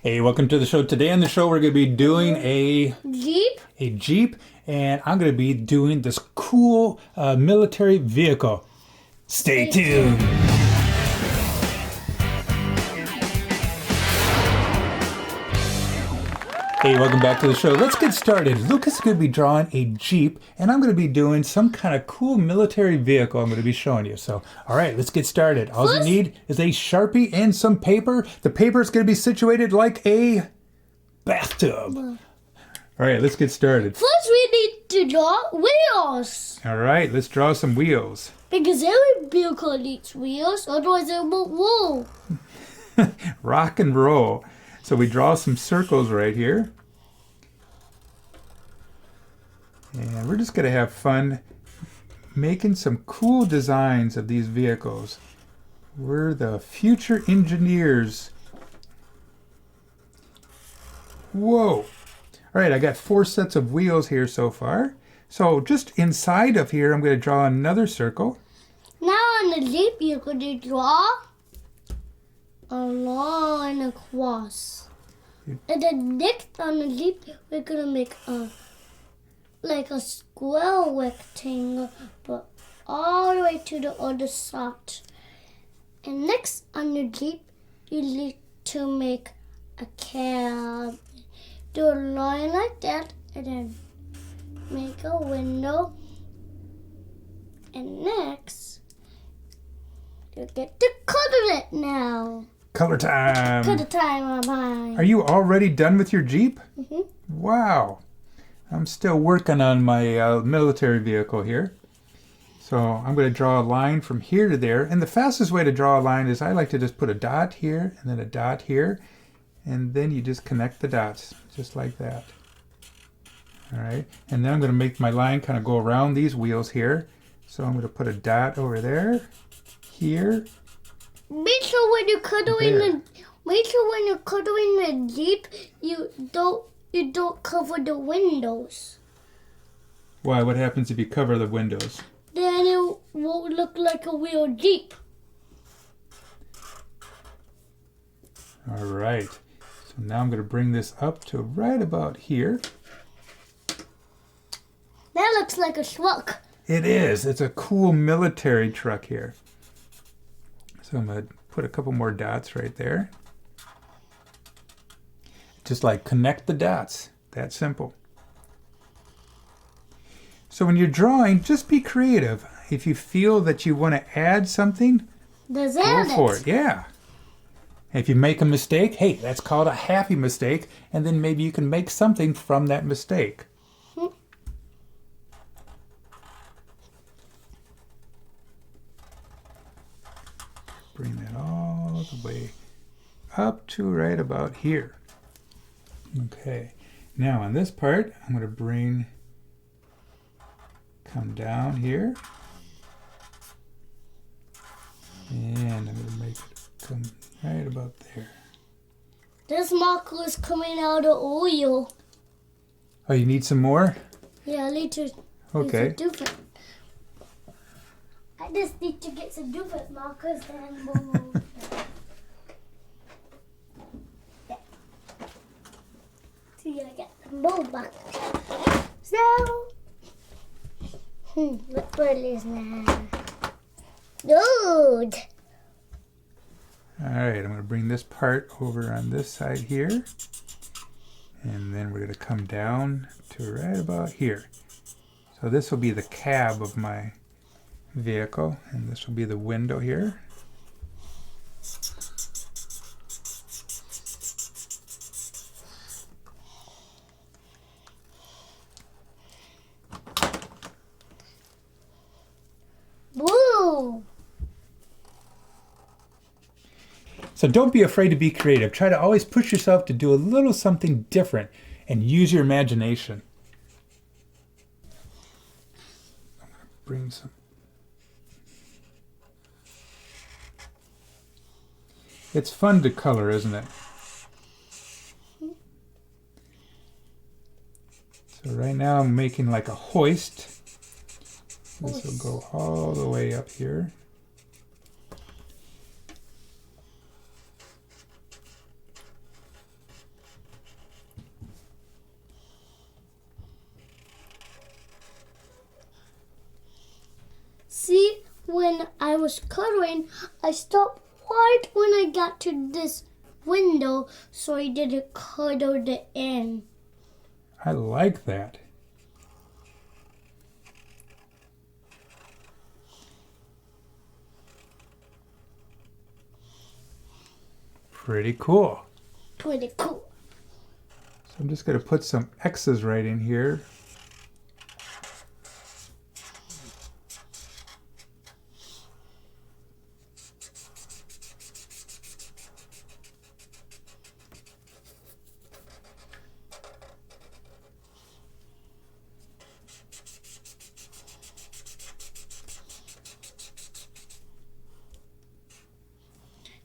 Hey, welcome to the show. Today on the show, we're going to be doing Jeep? a Jeep, and I'm going to be doing this cool military vehicle. Stay tuned. Hey, welcome back to the show. Let's get started. Lucas is going to be drawing a Jeep, and I'm going to be doing some kind of cool military vehicle I'm going to be showing you. So, all right, let's get started. All you need is a Sharpie and some paper. The paper is going to be situated like a bathtub. All right, let's get started. First, we need to draw wheels. All right, let's draw some wheels. Because every vehicle needs wheels, otherwise it won't roll. Rock and roll. So we draw some circles right here. And we're just going to have fun making some cool designs of these vehicles. We're the future engineers. Whoa. All right, I got 4 sets of wheels here so far. So just inside of here, I'm going to draw another circle. Now on the Jeep, you're going to draw a line across. And then next on the Jeep, we're going to make like a square rectangle, but all the way to the other side. And next on the Jeep, you need to make a cab. Do a line like that, and then make a window. And next, you get to color it now. Color time. Color time on mine. Are you already done with your Jeep? Mm-hmm. Wow. I'm still working on my military vehicle here. So I'm going to draw a line from here to there. And the fastest way to draw a line is I like to just put a dot here and then a dot here. And then you just connect the dots, just like that. All right. And then I'm going to make my line kind of go around these wheels here. So I'm going to put a dot over there, here. Make sure when you're coloring the Jeep, you don't cover the windows. Why? What happens if you cover the windows? Then it won't look like a real Jeep. All right. So now I'm going to bring this up to right about here. That looks like a truck. It is. It's a cool military truck here. So I'm going to put a couple more dots right there. Just like connect the dots. That simple. So when you're drawing, just be creative. If you feel that you want to add something, go for it. Yeah. If you make a mistake, hey, that's called a happy mistake. And then maybe you can make something from that mistake. Bring that all the way up to right about here. Okay, now on this part, I'm going to come down here. And I'm going to make it come right about there. This marker is coming out of oil. Oh, you need some more? Yeah, I need to. Okay. I just need to get some different markers and we'll see, I got the mold marker. So, what one is now? Good. All right, I'm going to bring this part over on this side here. And then we're going to come down to right about here. So this will be the cab of my vehicle, and this will be the window here. Woo! So don't be afraid to be creative. Try to always push yourself to do a little something different and use your imagination. I'm going to bring some. It's fun to color, isn't it? So right now I'm making like a hoist. This will go all the way up here. was coloring, I stopped right when I got to this window so I didn't color the end. I like that. Pretty cool. Pretty cool. So I'm just going to put some X's right in here.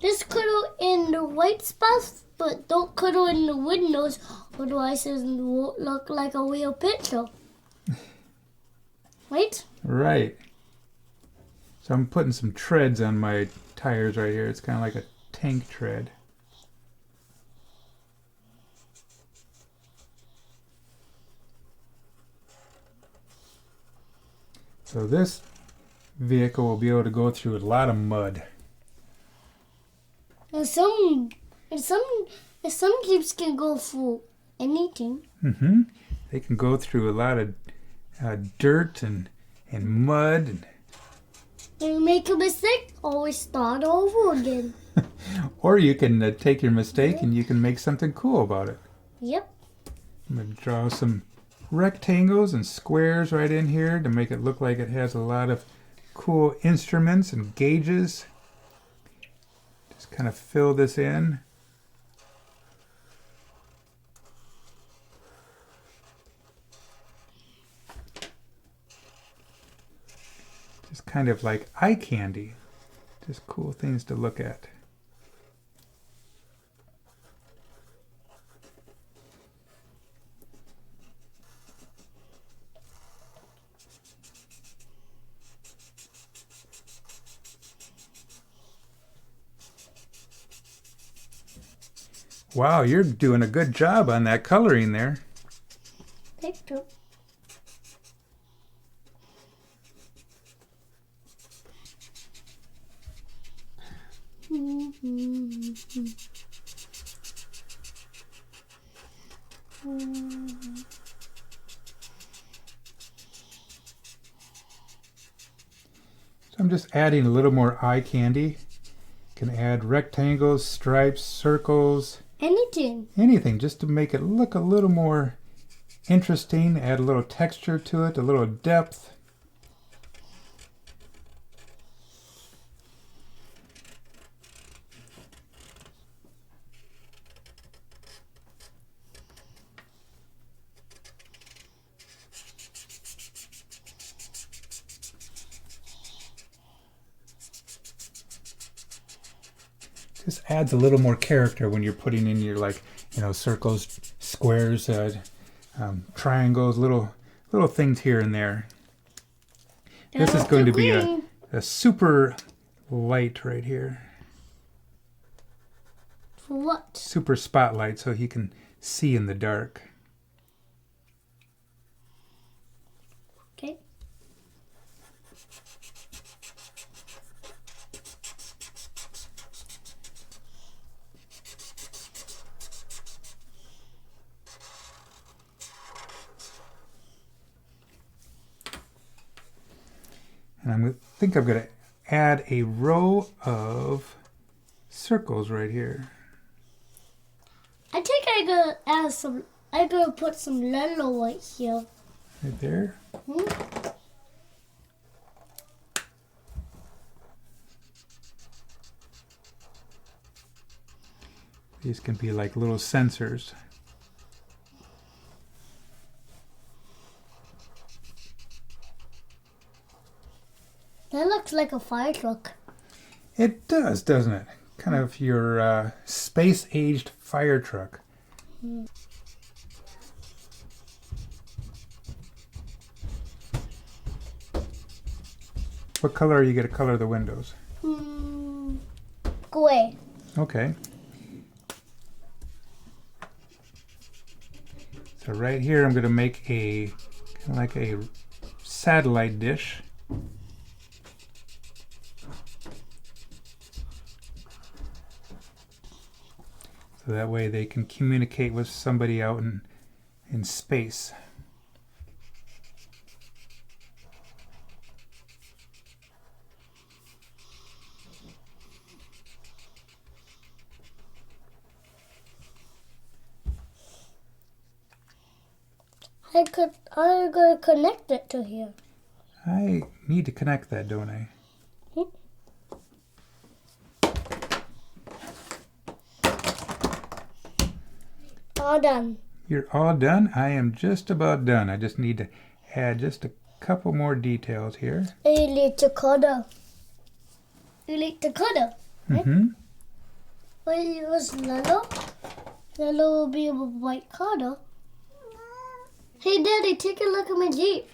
Just cuddle in the white spots, but don't cuddle in the windows, otherwise it won't look like a real picture. Right? Right. So I'm putting some treads on my tires right here. It's kind of like a tank tread. So this vehicle will be able to go through a lot of mud. And some Jeeps can go through anything. Mm-hmm. They can go through a lot of dirt and mud. When you make a mistake, always start over again. Or you can take your mistake and you can make something cool about it. Yep. I'm going to draw some rectangles and squares right in here to make it look like it has a lot of cool instruments and gauges. Just kind of fill this in. Just kind of like eye candy. Just cool things to look at. Wow, you're doing a good job on that coloring there. Thank you. So I'm just adding a little more eye candy. Can add rectangles, stripes, circles, anything just to make it look a little more interesting, add a little texture to it, a little depth. Just adds a little more character when you're putting in your, like, you know, circles, squares, triangles, little things here and there. This is going to be a super light right here. For what? Super spotlight so you can see in the dark. Okay. And I think I'm going to add a row of circles right here. I think I'm gonna add some. I'm gonna put some yellow right here. Right there. These can be like little sensors. That looks like a fire truck. It does, doesn't it? Kind of your space-aged fire truck. What color are you going to color the windows? Gray. Okay. So right here I'm going to make a kind of like a satellite dish. So that way they can communicate with somebody out in space. I'm gonna connect it to here. I need to connect that, don't I? All done. You're all done? I am just about done. I just need to add just a couple more details here. You need to color. You need to color. Right? Mm-hmm. When you use yellow, yellow will be a white color. Hey, Daddy, take a look at my Jeep.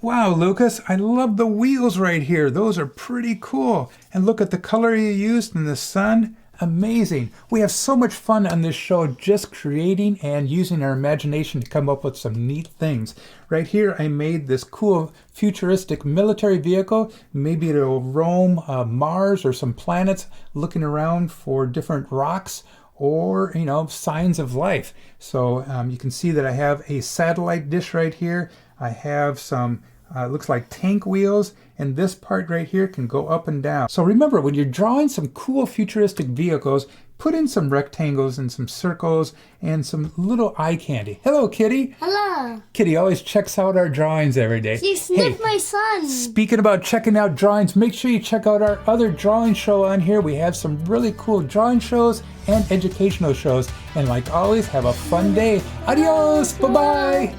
Wow, Lucas, I love the wheels right here. Those are pretty cool. And look at the color you used in the sun. Amazing. We have so much fun on this show just creating and using our imagination to come up with some neat things. Right here, I made this cool futuristic military vehicle. Maybe it'll roam Mars or some planets looking around for different rocks or, you know, signs of life. So you can see that I have a satellite dish right here. I have some looks like tank wheels, and this part right here can go up and down. So remember, when you're drawing some cool futuristic vehicles, put in some rectangles and some circles and some little eye candy. Hello, Kitty. Hello. Kitty always checks out our drawings every day. She sniffed my son. Speaking about checking out drawings, make sure you check out our other drawing show on here. We have some really cool drawing shows and educational shows. And like always, have a fun day. Adios. Bye-bye.